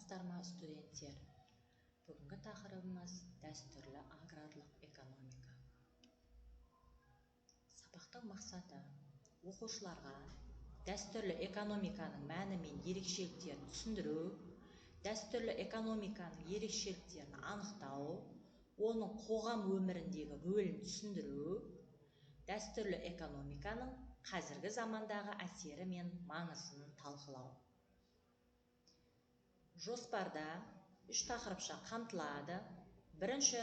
саламатсыздар ма, студенттер? Бүгінгі тақырыбымыз дәстүрлі аграрлық экономика. Сабақтың мақсаты оқушыларға дәстүрлі экономиканың мәні мен ерекшеліктерін түсіндіру, дәстүрлі экономиканың ерекшеліктерін анықтау, оның қоғам өміріндегі рөлін түсіндіру, дәстүрлі экономиканың қазіргі замандағы әсері мен маңызын талқылау. Жоспарда 3 тақырыпша қамтылады. Бірінші,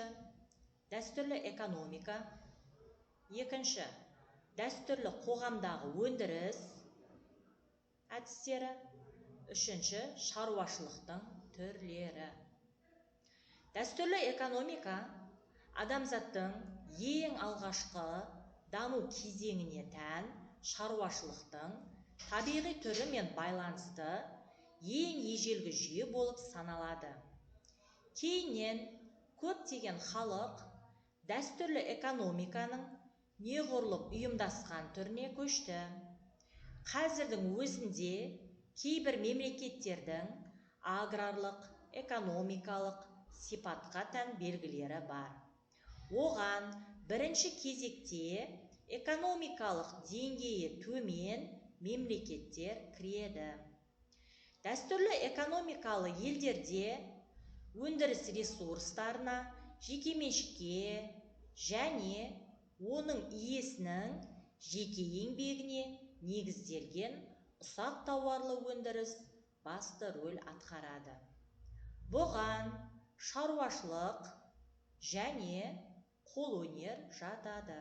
дәстүрлі экономика. Екінші, дәстүрлі қоғамдағы өндіріс әдістері. Үшінші, шаруашылықтың түрлері. Дәстүрлі экономика адамзаттың ең алғашқы даму кезеңіне тән шаруашылықтың табиғи түрі мен байланысты ең ежелгі жүйе болып саналады. Кейіннен көптеген халық дәстүрлі экономиканың неғұрлым ұйымдасқан түріне көшті. Қазірдің өзінде кейбір мемлекеттердің аграрлық, экономикалық сипатқа тән белгілері бар. Оған бірінші кезекте экономикалық деңгейі төмен мемлекеттер кіреді. Дәстүрлі экономикалы елдерде өндіріс ресурстарына, жекеменшікке және оның иесінің жеке еңбегіне негізделген ұсақ тауарлы өндіріс басты рөл атқарады. Бұған шаруашылық және қолөнер жатады.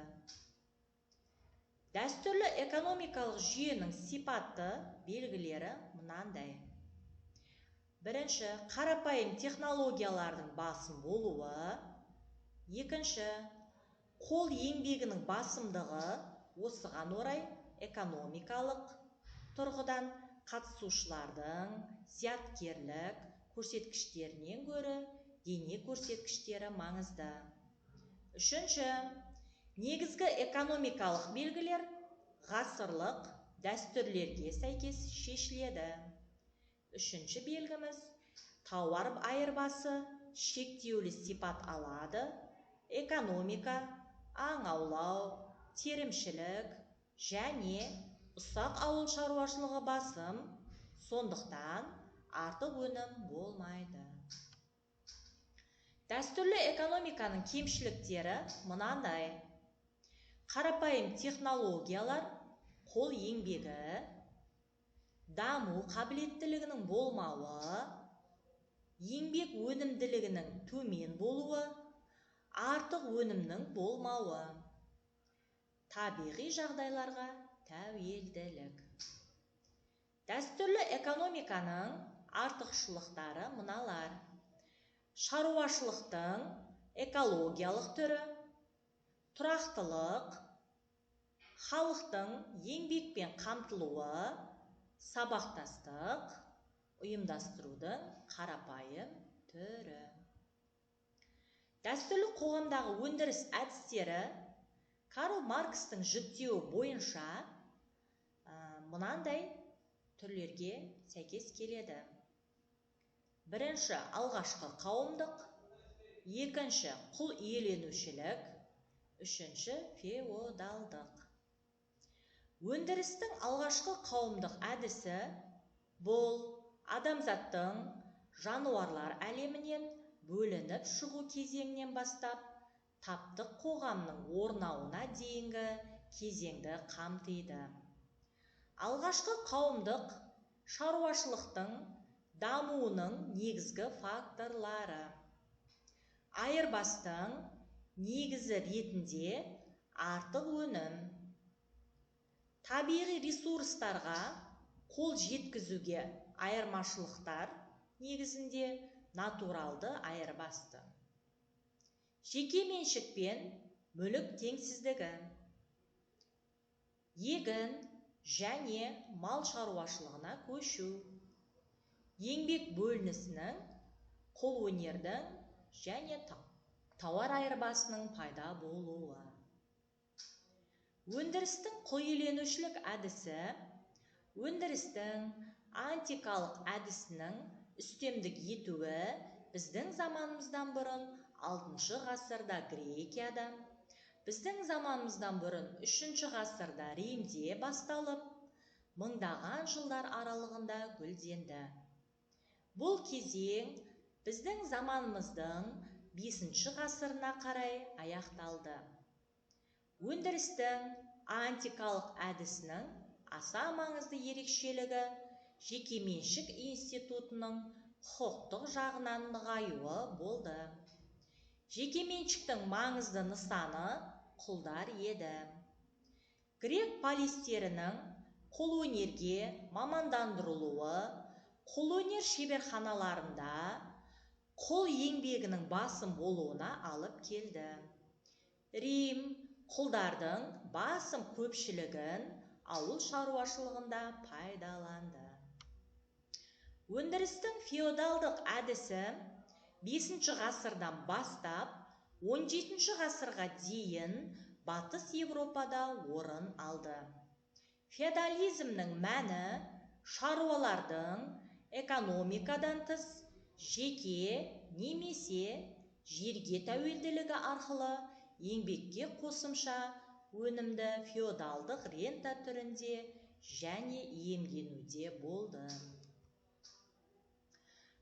Дәстүрлі экономикалық жүйенің сипаты белгілері мынандай. Бірінші, қарапайым технологиялардың басым болуы. Екінші, қол еңбегінің басымдығы. Осыған орай экономикалық тұрғыдан қатысушылардың зияткерлік көрсеткіштерінен гөрі дене көрсеткіштері маңызды. Үшінші, негізгі экономикалық белгілер ғасырлық дәстүрлерге сәйкес шешіледі. Үшінші белгіміз тауар айырбасы шектеулі сипат алады. Экономика, аң аулау, терімшілік және ұсақ ауыл шаруашылығы басым, сондықтан артық өнім болмайды. Дәстүрлі экономиканың кемшіліктері мынандай. Қарапайым технологиялар, қол еңбегі, даму қабілеттілігінің болмауы, еңбек өнімділігінің төмен болуы, артық өнімнің болмауы, табиғи жағдайларға тәуелділік. Дәстүрлі экономиканың артықшылықтары мыналар. Шаруашылықтың экологиялық түрі, тұрақтылық, халықтың еңбекпен қамтылуы, сабақтастық, ұйымдастырудың қарапайым түрі. Дәстүрлі қоғамдағы өндіріс әдістері Карл Маркстың жіктеуі бойынша мынандай түрлерге сәйкес келеді. Бірінші, алғашқы қауымдық. Екінші, құл иеленушілік. Үшінші, феодалдық. Өндірістің алғашқы қауымдық әдісі бұл адамзаттың жануарлар әлемінен бөлініп шығу кезеңінен бастап таптық қоғамның орнауына дейінгі кезеңді қамтиды. Алғашқы қауымдық шаруашылықтың дамуының негізгі факторлары. Айырбастың негізі ретінде артық өнім. Табиғи ресурстарға қол жеткізуге айырмашылықтар негізінде натуралды айырбасты. Жеке меншік пен мүлік теңсіздігі. Егін және мал шаруашылығына көшу. Еңбек бөлінісінің, қолөнердің және тауар айырбасының пайда болуы. Өндірістің құл иеленушілік әдісі өндірістің антикалық әдісінің үстемдік етуі біздің заманымыздан бұрын 6 ғасырда Грекияда, біздің заманымыздан бұрын 3 ғасырда Римде басталып, мыңдаған жылдар аралығында гүлденді. Бұл кезең біздің заманымыздың 5 ғасырына қарай аяқталды. Өндірістің антикалық әдісінің аса маңызды ерекшелігі жекеменшік институтының құқықтық жағынан нығаюы болды. Жекеменшіктің маңызды нысаны құлдар еді. Грек полистерінің қолөнерге мамандандырылуы қолөнер шеберханаларында құл еңбегінің басым болуына алып келді. Рим құлдардың басым көпшілігін ауыл шаруашылығында пайдаланды. Өндірістің феодалдық әдісі 5 ғасырдан бастап 17 ғасырға дейін Батыс Европада орын алды. Феодализмнің мәні шаруалардың экономикадан тыс жеке немесе жерге тәуелділігі арқылы еңбекке қосымша өнімді феодалдық рента түрінде және иемденуде болды.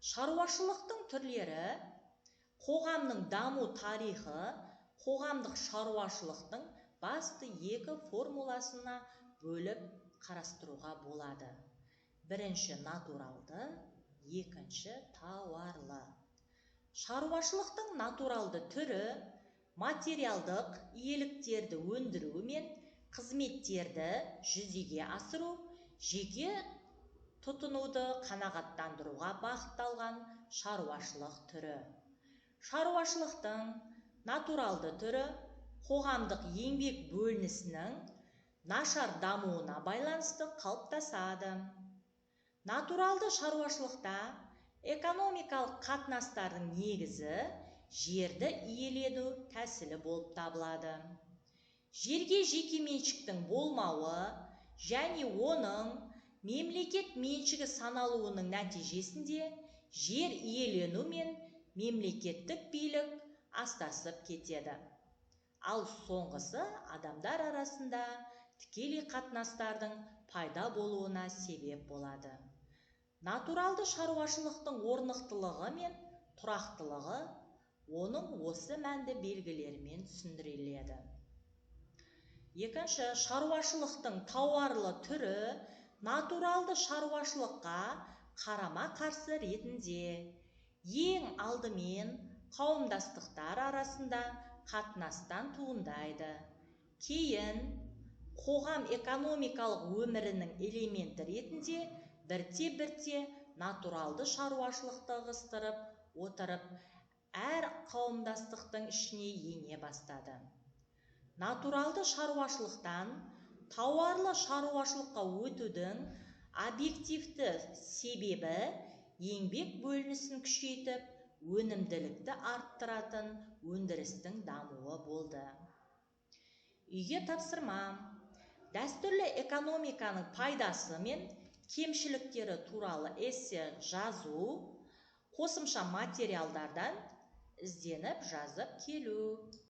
Шаруашылықтың түрлері қоғамның даму тарихы қоғамдық шаруашылықтың басты 2 формуласына бөліп қарастыруға болады. Бірінші натуралды, екінші тауарлы. Шаруашылықтың натуралды түрі материалдық иеліктерді өндіру мен қызметтерді жүзеге асыру, жеке тұтынуды қанағаттандыруға бағытталған шаруашылық түрі. Шаруашылықтың натуралды түрі қоғамдық еңбек бөлінісінің нашар дамуына байланысты қалыптасады. Натуралды шаруашылықта экономикалық қатынастардың негізі жерді иелену тәсілі болып табылады. Жерге жекеменшіктің болмауы және оның мемлекет меншігі саналуының нәтижесінде жер иелену мен мемлекеттік билік астасып кетеді. Ал соңғысы адамдар арасында тікелей қатынастардың пайда болуына себеп болады. Натуралды шаруашылықтың орнықтылығы мен тұрақтылығы оның осы мәнді белгілерімен түсіндіріледі. Екінші, шаруашылықтың тауарлы түрі натуралды шаруашылыққа қарама-қарсы ретінде ең алдымен қауымдастықтар арасында қатынастан туындайды. Кейін қоғам экономикалық өмірінің элементі ретінде бірте-бірте натуралды шаруашылықты ығыстырып отырып, әр қауымдастықтың ішіне ене бастады. Натуралды шаруашылықтан тауарлы шаруашылыққа өтудің объективті себебі еңбек бөлінісін күшейтіп, өнімділікті арттыратын өндірістің дамуы болды. Үйге тапсырма. Дәстүрлі экономиканың пайдасы мен кемшіліктері туралы эссе жазу, қосымша материалдардан ізденіп жазып келу.